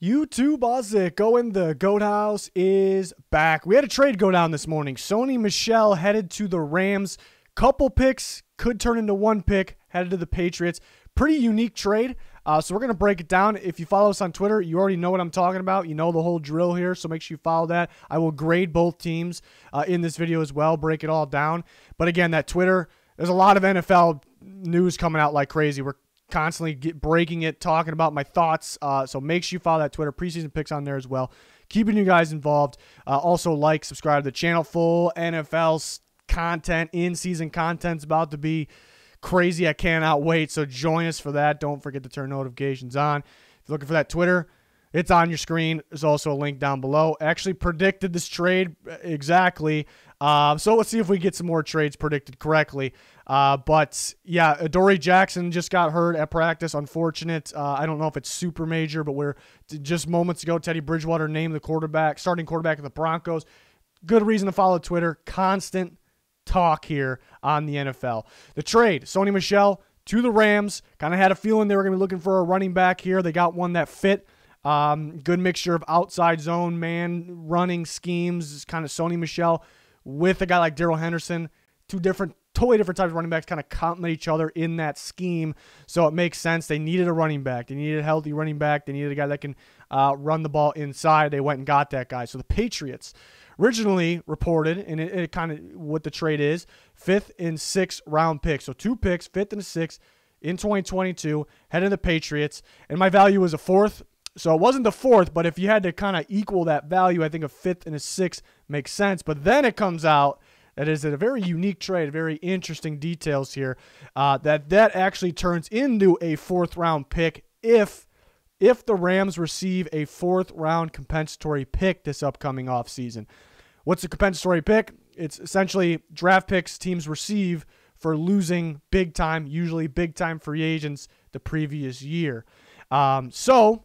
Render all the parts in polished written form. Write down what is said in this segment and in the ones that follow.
YouTube Ozic going the Goat House is back. We had a trade go down this morning. Sony Michel headed to the Rams. Couple picks could turn into one pick, headed to the Patriots. Pretty unique trade. So we're going to break it down. If you follow us on Twitter, you already know what I'm talking about. You know the whole drill here, so make sure you follow that. I will grade both teams in this video as well, break it all down. But again, that Twitter, there's a lot of NFL news coming out like crazy. We're constantly breaking it, talking about my thoughts. So make sure you follow that Twitter. Preseason picks on there as well. Keeping you guys involved. Also like, subscribe to the channel. Full NFL content, in-season content's about to be crazy. I cannot wait. So join us for that. Don't forget to turn notifications on. If you're looking for that Twitter, it's on your screen. There's also a link down below. Actually predicted this trade exactly. So let's see if we get some more trades predicted correctly. But yeah, Adoree Jackson just got hurt at practice. Unfortunate. I don't know if it's super major, but we're just moments ago, Teddy Bridgewater named the starting quarterback of the Broncos. Good reason to follow Twitter. Constant talk here on the NFL. The trade, Sony Michel to the Rams. Kind of had a feeling they were going to be looking for a running back here. They got one that fit. Good mixture of outside zone, man running schemes. Kind of Sony Michel with a guy like Darrell Henderson. Totally different types of running backs kind of complement each other in that scheme. So it makes sense. They needed a running back. They needed a healthy running back. They needed a guy that can run the ball inside. They went and got that guy. So the Patriots originally reported, and it kind of what the trade is, 5th and 6th round picks. So 2 picks, 5th and 6th in 2022, heading to the Patriots. And my value was a 4th. So it wasn't the 4th, but if you had to kind of equal that value, I think a 5th and a 6th makes sense. But then it comes out that is a very unique trade, very interesting details here, that actually turns into a 4th round pick if the Rams receive a 4th round compensatory pick this upcoming offseason. What's a compensatory pick? It's essentially draft picks teams receive for losing big time, usually big time free agents the previous year. So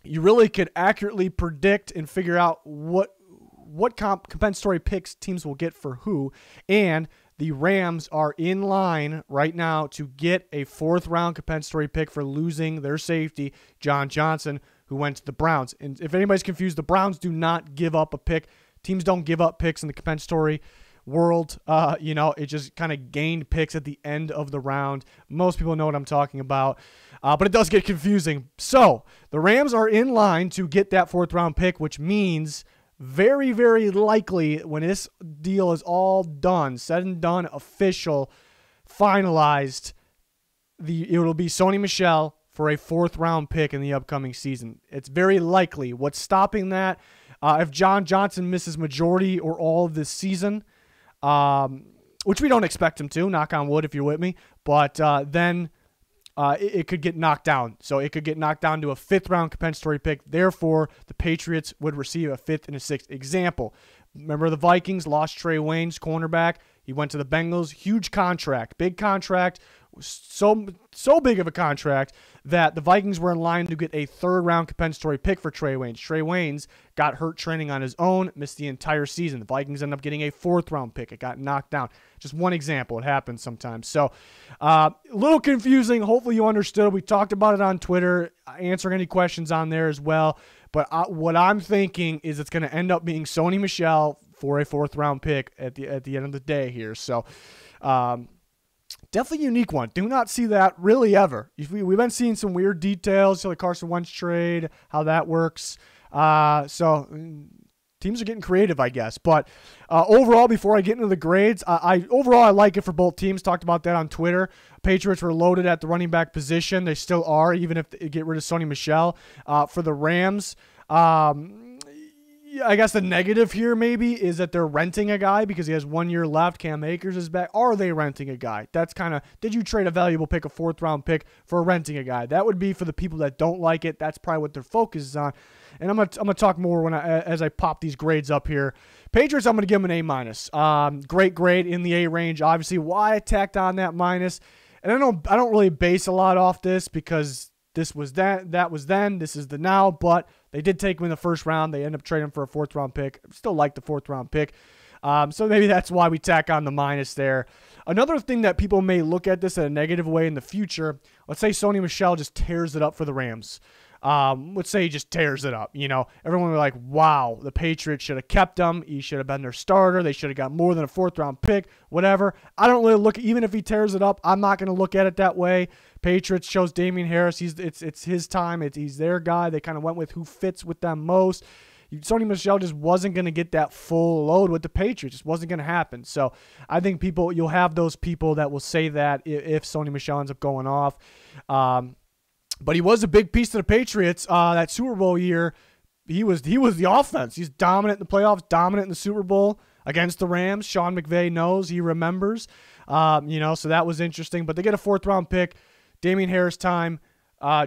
you really could accurately predict and figure out what compensatory picks teams will get for who. And the Rams are in line right now to get a 4th round compensatory pick for losing their safety, John Johnson, who went to the Browns. And if anybody's confused, the Browns do not give up a pick. Teams don't give up picks in the compensatory world. It just kind of gained picks at the end of the round. Most people know what I'm talking about. But it does get confusing. So the Rams are in line to get that 4th round pick, which means very, very likely when this deal is all done, said and done, official, finalized, it'll be Sony Michel for a 4th round pick in the upcoming season. It's very likely. What's stopping that? If John Johnson misses majority or all of this season, which we don't expect him to, knock on wood if you're with me, but then it could get knocked down. So it could get knocked down to a 5th round compensatory pick. Therefore, the Patriots would receive a 5th and a 6th. Example, remember the Vikings lost Trey Waynes, cornerback. He went to the Bengals. Huge contract, big contract, so big of a contract that the Vikings were in line to get a 3rd round compensatory pick for Trey Waynes. Trey Waynes got hurt training on his own, missed the entire season. The Vikings ended up getting a 4th round pick. It got knocked down. Just one example. It happens sometimes. So a little confusing. Hopefully you understood. We talked about it on Twitter, answering any questions on there as well. But what I'm thinking is it's going to end up being Sony Michel for a 4th round pick at the end of the day here. So definitely a unique one. Do not see that really ever. We've been seeing some weird details, so the Carson Wentz trade, how that works. So teams are getting creative, I guess. But overall, before I get into the grades, I like it for both teams. Talked about that on Twitter. Patriots were loaded at the running back position. They still are, even if they get rid of Sony Michel. For the Rams, I guess the negative here maybe is that they're renting a guy because he has 1 year left. Cam Akers is back. Are they renting a guy? That's kind of, did you trade a valuable pick, a 4th round pick, for renting a guy? That would be for the people that don't like it. That's probably what their focus is on. And I'm gonna talk more as I pop these grades up here. Patriots, I'm gonna give them an A-. Great grade in the A range. Obviously, why I tacked on that minus? And I don't really base a lot off this because this was that was then, this is the now, but they did take him in the 1st round. They ended up trading for a 4th round pick. Still like the 4th round pick. So maybe that's why we tack on the minus there. Another thing that people may look at this in a negative way in the future, let's say Sony Michel just tears it up for the Rams. let's say he just tears it up. Everyone will be like, wow, the Patriots should have kept him. He should have been their starter. They should have got more than a 4th-round pick, whatever. I don't really look, even if he tears it up, I'm not going to look at it that way. Patriots chose Damian Harris. It's his time. He's their guy. They kind of went with who fits with them most. Sony Michel just wasn't going to get that full load with the Patriots. It just wasn't going to happen. So I think you'll have those people that will say that if Sony Michel ends up going off. But he was a big piece to the Patriots that Super Bowl year. He was the offense. He's dominant in the playoffs, dominant in the Super Bowl against the Rams. Sean McVay knows. He remembers. So that was interesting. But they get a 4th-round pick. Damian Harris time.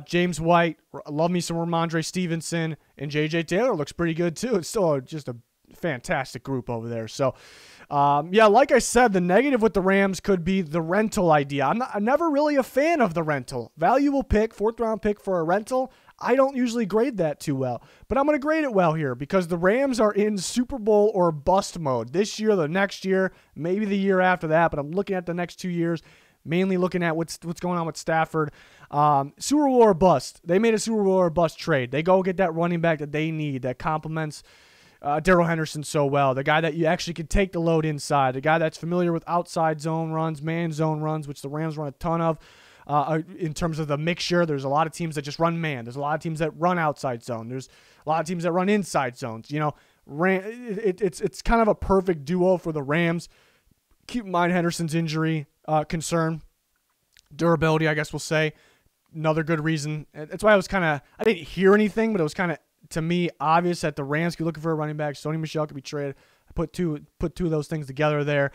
James White, love me some Ramondre Stevenson, and J.J. Taylor looks pretty good too. It's still just a fantastic group over there. So, like I said, the negative with the Rams could be the rental idea. I'm never really a fan of the rental. Valuable pick, 4th-round pick for a rental. I don't usually grade that too well, but I'm going to grade it well here because the Rams are in Super Bowl or bust mode this year, the next year, maybe the year after that, but I'm looking at the next 2 years. Mainly looking at what's going on with Stafford. Super Bowl or bust. They made a Super Bowl or bust trade. They go get that running back that they need that complements Darrell Henderson so well. The guy that you actually can take the load inside. The guy that's familiar with outside zone runs, man zone runs, which the Rams run a ton of. In terms of the mixture, there's a lot of teams that just run man. There's a lot of teams that run outside zone. There's a lot of teams that run inside zones. It's kind of a perfect duo for the Rams. Keep in mind Henderson's injury concern, durability, I guess we'll say. Another good reason. That's why I didn't hear anything, but it was kind of, to me, obvious that the Rams could be looking for a running back. Sony Michel could be traded. I put two of those things together there.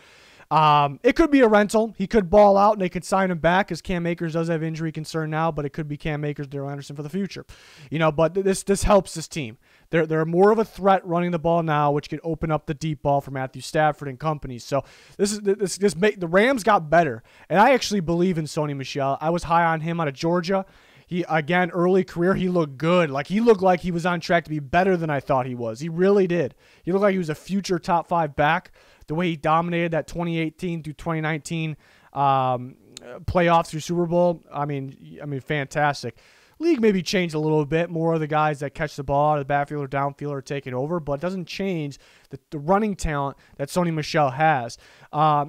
It could be a rental. He could ball out and they could sign him back because Cam Akers does have injury concern now, but it could be Cam Akers, Darrell Henderson for the future. But this helps this team. They're more of a threat running the ball now, which could open up the deep ball for Matthew Stafford and company. So the Rams got better, and I actually believe in Sony Michel. I was high on him out of Georgia. Early career, he looked good. He looked like he was on track to be better than I thought he was. He really did. He looked like he was a future top 5 back. The way he dominated that 2018 through 2019 playoffs through Super Bowl, I mean, fantastic. League maybe changed a little bit. More of the guys that catch the ball out of the backfield or downfield are taking over, but it doesn't change the running talent that Sony Michel has.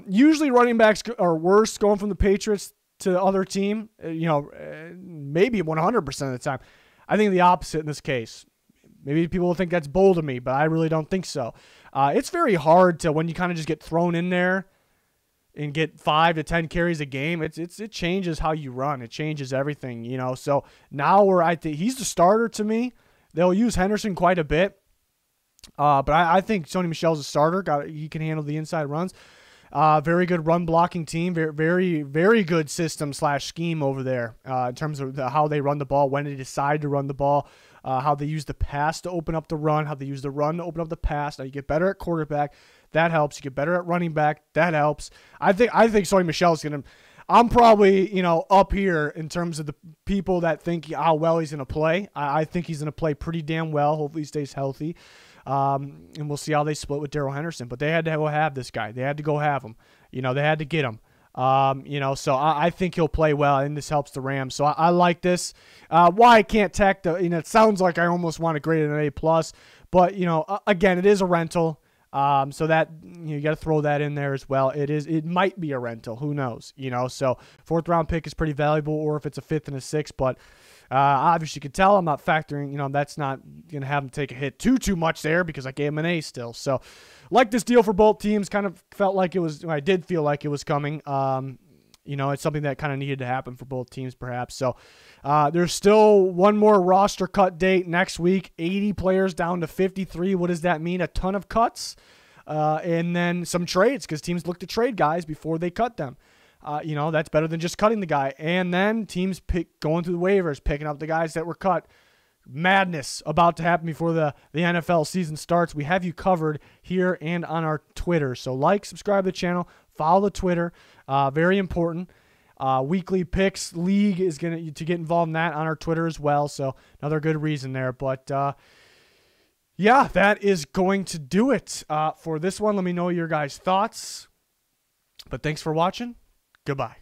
Usually running backs are worse going from the Patriots to the other team, maybe 100% of the time. I think the opposite in this case. Maybe people will think that's bold of me, but I really don't think so. It's very hard to, when you kind of just get thrown in there and get 5 to 10 carries a game, it changes how you run. It changes everything, So now I think he's the starter to me. They'll use Henderson quite a bit, but I think Sony Michel's a starter. He can handle the inside runs. Very good run blocking team. Very, very, very good system / scheme over there in terms of how they run the ball, when they decide to run the ball, how they use the pass to open up the run, how they use the run to open up the pass. Now you get better at quarterback. That helps. You get better at running back. That helps. I think Sony Michel's going to – I'm probably, up here in terms of the people that think how well he's going to play. I think he's going to play pretty damn well. Hopefully he stays healthy. And we'll see how they split with Darrell Henderson. But they had to go have this guy. They had to go have him. They had to get him. So I think he'll play well, and this helps the Rams. So I like this. Why I can't tack it sounds like I almost want to grade it an A+, but, again, it is a rental. So that you got to throw that in there as well. It might be a rental. Who knows? So 4th-round pick is pretty valuable, or if it's a 5th and a 6th, but obviously you can tell I'm not factoring, that's not going to have him take a hit too much there because I gave him an A still. So like this deal for both teams, kind of felt like it was, I did feel like it was coming. It's something that kind of needed to happen for both teams perhaps. So there's still one more roster cut date next week, 80 players down to 53. What does that mean? A ton of cuts and then some trades because teams look to trade guys before they cut them. That's better than just cutting the guy. And then teams going through the waivers, picking up the guys that were cut. Madness about to happen before the NFL season starts. We have you covered here and on our Twitter. So subscribe to the channel, follow the Twitter. Very important. Weekly picks league is going to get involved in that on our Twitter as well. So another good reason there. But yeah, that is going to do it for this one. Let me know your guys' thoughts. But thanks for watching. Goodbye.